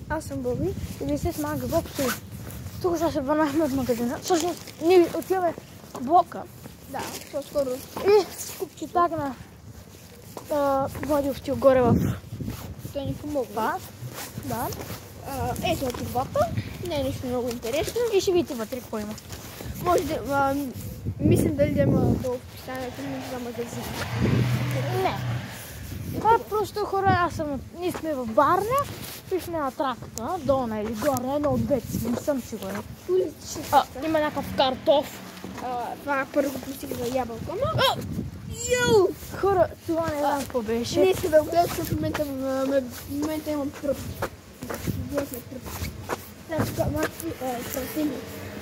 Аз съм Боби и ви се с Мага Боксо. Тук ще се върнахме от магазина. Всъщност ние отиваме в блока. Да, по-скоро. И купче тагна води в стил горе в... Той ни помогва. Да. Ето от двата. Не е нищо много интересно. И ще видите вътре какво има. Може да... мислим дали да има долу в описанието за магазин. Не. Това е просто хора, ние сме в Барня и сме на траката, долна или горна, едно от двете, не съм сигурен. Има някакъв картоф. Това е първо пустих за ябълка, но... Йоу! Хора, това не знам какво беше. Не се да огледат, защото в момента имам тръп. Гледахме тръп. Значи, малки красени.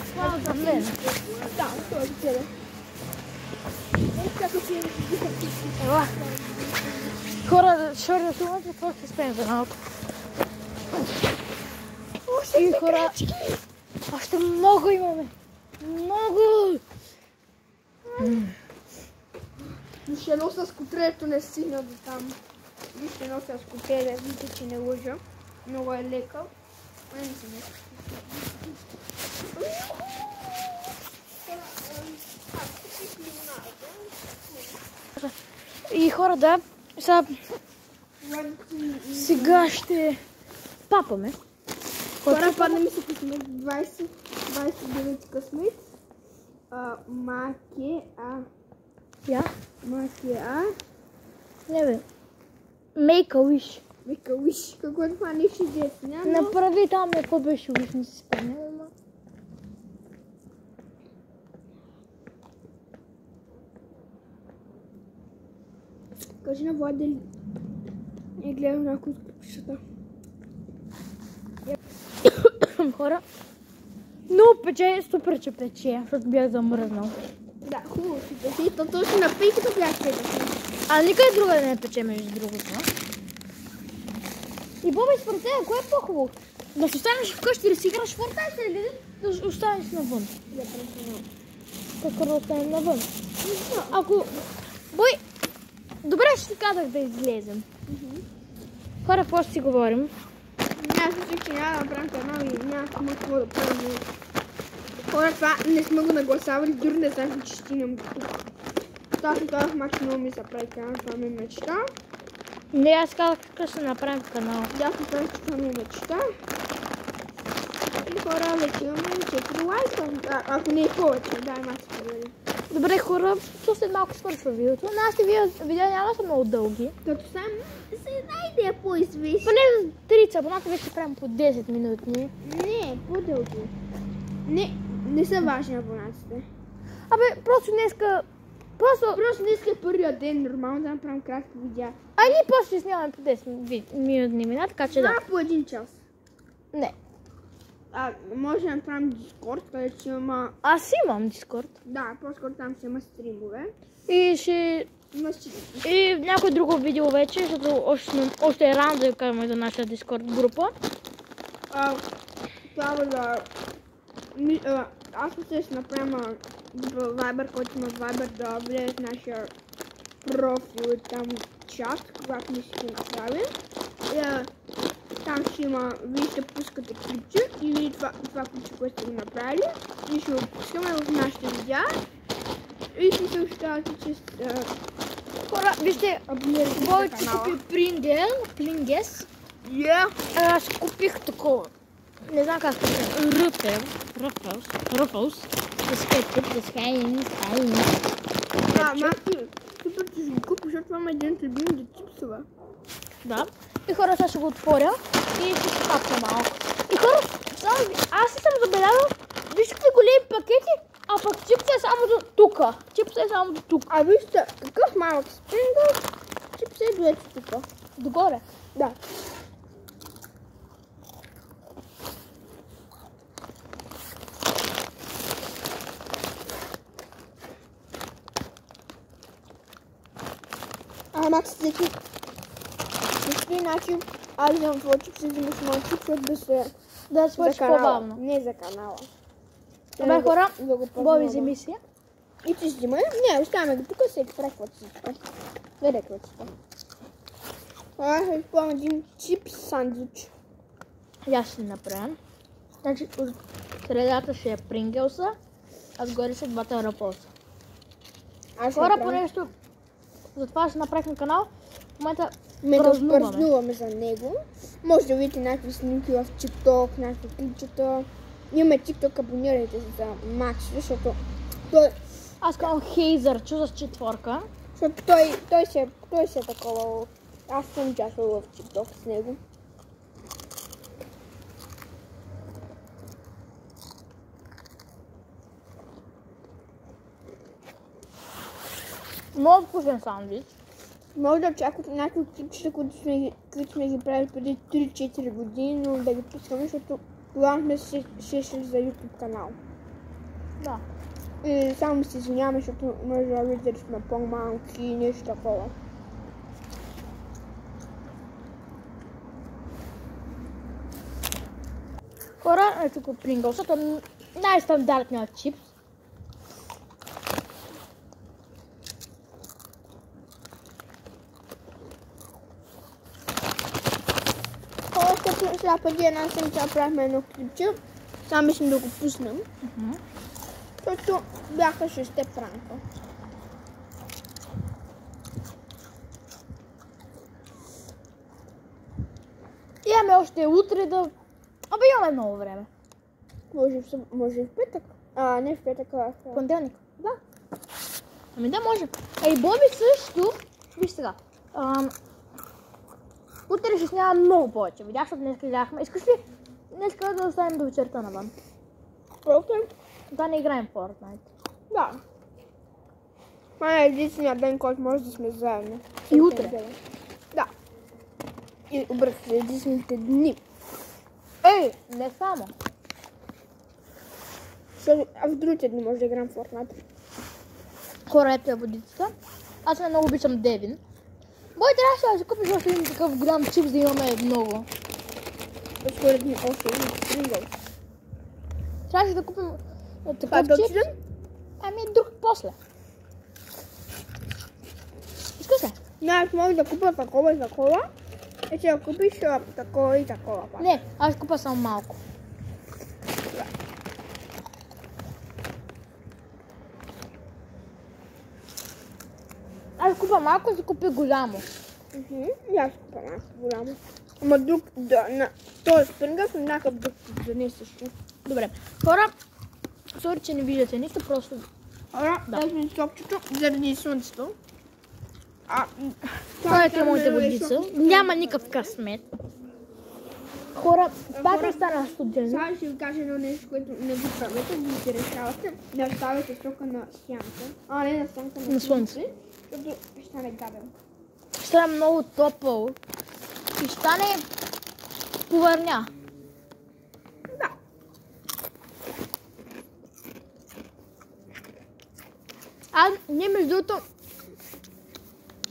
Това за мен. Да, това е за тебе. Ела. Хора, шорня сумата, какво ще спеем за малко? И хора, още много имаме. Много! Виж едно с котрето не стигна до там. Виж едно с котрето, вижте, че не лъжа. Много е лекал. Не се не. И хора, да, сега ще папаме. Хора, падна ми се късмет. 29 късмет. Я? Макеа. Не бе. Make a wish. Make a wish. Какво е това нещо десня? Направи там какво беше wish, не си спомням. Кажи на Влад дали е гледал някой от купищата. Хора. Но пече, супер че пече, защото бях замръзнал. Да, хубаво си пече. То точно на пейката бях пече. А никъде друга да не пече между другото. И Боби, според тебе, кое е по-хубаво? Да си останеш вкъщи да си играш в Fortnite или да останеш навън? Да, пресвам. Как да останем навън? Ако... Бой, добре ще ти казах да излезем. Хора, какво ще си говорим? Аз мисля, че няма да направим канал и няма какво да правим. Хора, това не сме го нагласавали, дори не знам, че ще стигнем тук. Аз ми казах, максимум ми се прави канал, това ми е мечта. Не, аз казах как ще направим канал. Да, аз ми казах, че това ми е мечта. И хора, вече имаме 4 лайка. Ако не е повече, дай малко провери. Добре, хора, то след малко свършва видеото. Нашите видео няма да са много дълги. Като сам се найде по-известни. Поне за 30 абоната вече правим по 10 минутни. Не, по-дълги. Не са важни абонатите. Абе, просто днеска... Просто днеска е първия ден, нормално да направим кратки видеа. А ние после ще снимаме по 10 минутни мина, така че да. По 1 час. Не. Може да направим Дискорд, където ще има... Аз имам Дискорд. Да, по-скоро там ще има стримове. И ще... И някое друго видео вече, защото още е рано да кажем за нашата Дискорд група. Това да... Аз мисля, ще направим Viber, който има Viber, да влезе в нашия профил и там чат, когато ми ще направим. Там ще има, вие ще пускате клипче и това клипче, което сте го направили. И ще го пускаме в нашите видеа. И ще съобщавате, че хора, вижте, Бойче купи Прингес. Аз купих такова. Не знам как се Ръфълс. С кетчуп, с хайен. Марти, супер, че ще го купиш, защото това ме един от любимите чипсове. Да. И хора, сега ще го отворя и ще се папна малко. И хора, аз си съм забелязал, вижте какви големи пакети, а пък чипса е само до тука. Чипса е само до тук. А вижте, какъв малък спрингъл, чипса е до ето тука. Догоре? Да. Макс, зеки. По начин, аз вземам твой чип, си взимаш моя чип, защото да свърши по-бавно. Не за канала. Добре, хора, Боби, вземи си. И ти взимай. Не, оставяме го тук, всеки прави каквото си иска. Гледай каквото си иска. Аз ще изпълня един чип сандвич. И аз ще направя. Значи, от средата ще е Принглса, а отгоре са двата ръпоса. Хора по нещо, затова ще направим канал. В момента празнуваме за него. Може да видите някакви снимки в TikTok, някакви клипчета. Имаме TikTok, абонирайте се за Макс, защото Аз казвам Хейзърчо с 4. Защото той си е такова. Аз съм участвала в TikTok с него. Много вкусен сандвич. Може да очаквате някакви клипчета, които сме ги правили преди 3-4 години, но да ги пускаме, защото планахме се за YouTube канал. Да. И само се извиняваме, защото може да видите, че сме по-малки и нещо такова. Хора, ето тук Принглса, това е най-стандартният чипс. Сега преди една седмица правихме едно клипче. Сега мислим да го пуснем. Защото бяха 6 пранка. Имаме още утре да... Абе имаме много време. Може и в петък. Не в петък, а в Понеделник. Да. Ами да, може. Ей, Боби също... Виж сега. Утре ще снява много повече. Видях, защото днес гледахме. Искаш ли днес да оставим до вечерта навън? Просто? Да не играем в Fortnite. Да. Това е единствения ден, който може да сме заедно. И утре? Да. И обръщате единствените дни. Ей, не само. А в другите дни може да играем в Fortnite. Хора, ето е водицата. Аз много обичам Девин. Бой, трябваше да си купиш още един такъв голям чипс, да имаме много. Според ми още един Pringles. Трябваше да купим такъв Това да чипс. отидем? Ами друг после. Искаш ли? Не, аз мога да купя такова и такова. И ще да купиш такова и такова. Пак. Не, аз купя само малко. Аз купя малко, за купя голямо. И аз купя малко голямо. Ама друг, този Pringles, но някакъв друг за не също. Добре. Хора, сори, че не виждате нищо, просто... Хора, дай ми сокчето заради слънцето. Това е моята водица. Няма никакъв късмет. Хора, пак не стана студено. Сега ще ви кажа едно нещо, което не го правете, не се решавате. Да оставяте сока на сянка. Не на сянка, На слънце. Защото ще стане гаден. Ще стане много топъл. И ще стане повърня. Да. Ние между другото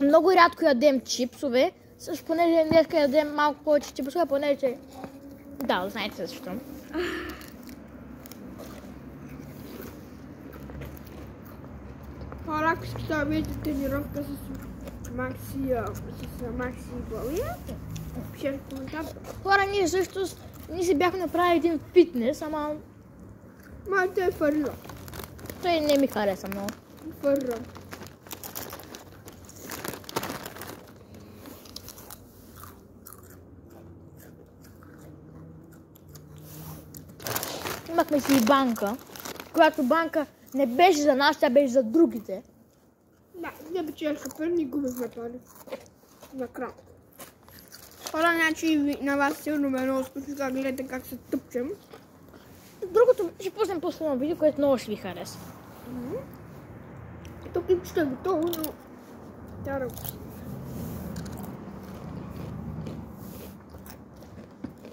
много рядко ядем чипсове, също понеже днес ядем малко повече чипсове, понеже... Да, знаете защо. Хора, ако искате да видите тренировка с Макси глави, пишете в коментар. Хора, ние също си бяхме направили един фитнес, ама Моето е фърля. той не ми хареса много. Фърля. Имахме си и банка, която банка не беше за нас, тя беше за другите. Да, не печелиха пари и губихме пари. Накрая. Хора, значи на вас сигурно ме е много скучно да гледате как се тъпчем. Другото ще пуснем после едно видео, което много ще ви хареса. Тук клипчето е готово, но тя да го пусне.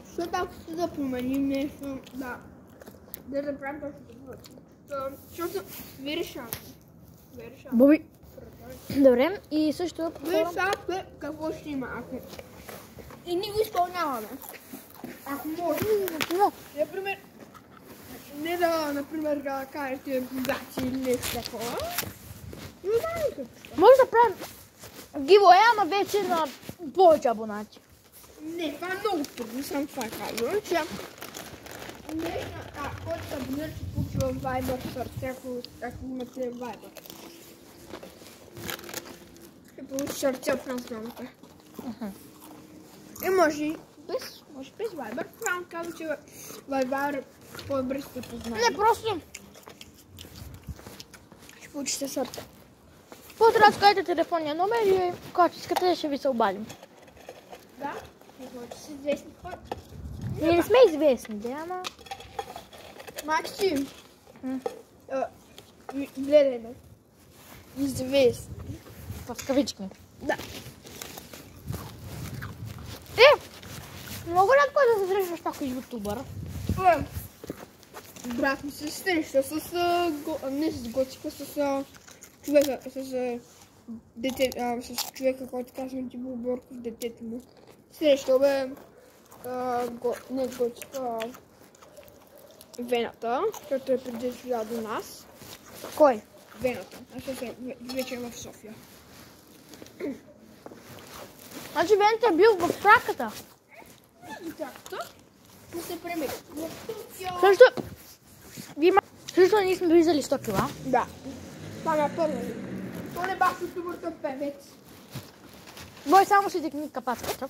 Защото ако ще да променим нещо, да направим точно това. Защото ви решаваме. Боби. Добре, и също... Вие решавате какво ще има. И ние го изпълняваме. Ако може. Например, не да, например, да кажете богати или нещо такова. Не знам какво. Може да правим giveaway, ама вече на повече абонати. Не, това е много трудно, само това казвам, че който се абонира, ще получи в Viber сърце, ако имате Viber. Ще получи сърце от трансформата. И може без Viber. Правилно казвам, че Viber по-добре ще познае. Не, просто Ще получите сърце. трябва да скажете телефонния номер и когато искате ще ви се обадим. Да? Може да си известни хора. Ние не сме известни, да, ама... Максим. Гледай ме. Известни. В кавички. Да. Много рядко е да се срещаш такой ютубър. Брат ми се среща с... не с готика, с човека, с човека, който казвам Тибо Борков, детето му. Срещал бе... не готика, Вената, който е преди живял до нас. Кой? Вената. Аз вече е в София. Значи Вената е бил в траката. И така, да се премери. Също ние сме влизали 100 кила. Да. Това ми е първо. То не бах ютубър, то певец. Бой само си дигни капацката.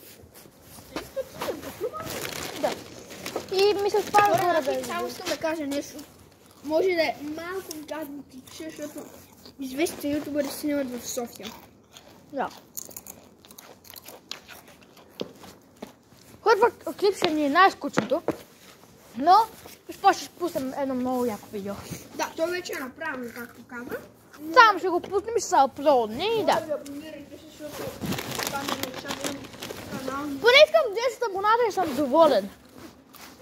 Да. И мисля, това е хора да е. Само искам да кажа нещо. Може да е малко гадно клипче, защото известните ютубъри снимат в София. Да. Първият клип ще ни е най-скучното, но после ще пуснем едно много яко видео. Да, то вече е направено, както каза. Само ще го пуснем и ще се апплодне и да. Абонирайте се, защото това не е чакан канал. Поне искам 10 абоната и съм доволен.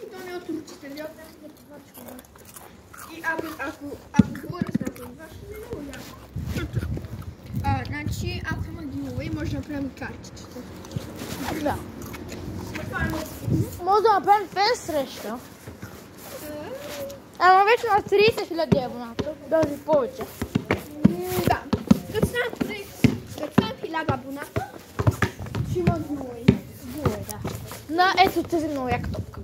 И то не е от ручите, не е от някакви това. И ако говоря с някой от вас, ще не е много яко. Значи, ако има giveaway, може да направим картичета. Да. Може да направим фен среща. Ама вече на 30 000 абоната, даже повече. Да. Като станат 1000 абоната, ще има giveaway. Да. На ето тази много яка топка.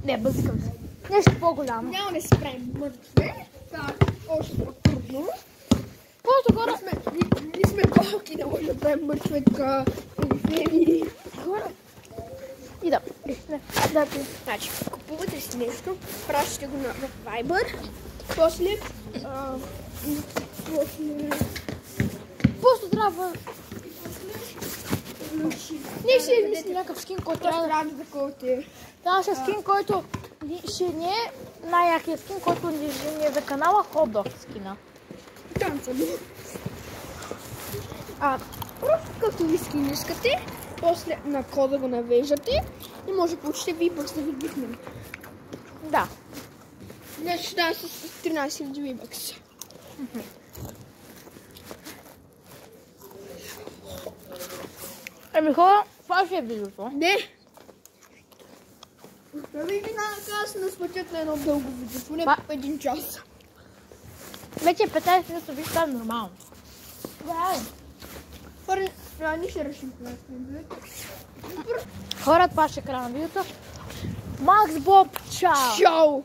Не, бъзикам се. Нещо по-голямо. Няма да спрем мъртве. Това е още по-трудно. Просто хора... Ние сме колки да може да правим мъртве така полифени. И да. Да. Значи, купувате си нещо, пращате го в Viber, после... Просто трябва... Ние ще измислим някакъв скин, който трябва да купите. Това ще е скин, който ще ни е най-якият скин, който ни е за канала Hot Dog скина. Там съм. Просто както ви скин искате, после на кода го навеждате и може да получите V-Bucks да ви гифнем. Да. Днес ще дам с 13 000 V-Bucks. Еми хора, това ще е видеото. Не! Правите така се насплатят на едно дълго видео, поне по 1 час. Вече 15 минути ви става нормално. Хора, ние ще решим това. Хора, това ще е края на видеото. Макс Боб, чао! Чао!